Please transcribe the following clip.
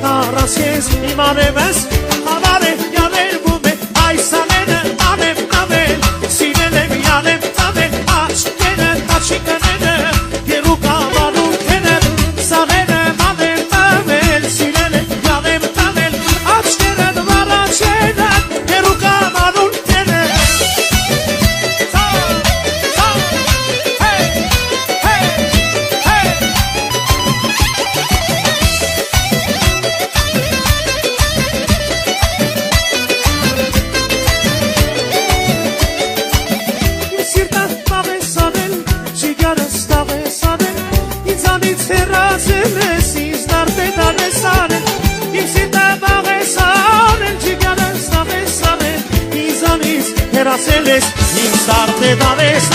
առանց ես իմանեմ ես հավար է յաներվում է այս ամենը անեմ անել սիրել եմ յանեմ անել աչքերը տաչիկները երուկ ամանունքերը սաղերը մանել անել սիրել եմ յանեմ անել աչքերը վարաչերը երուկ ամանունքերը Հերասել ես ինձ արդեն անես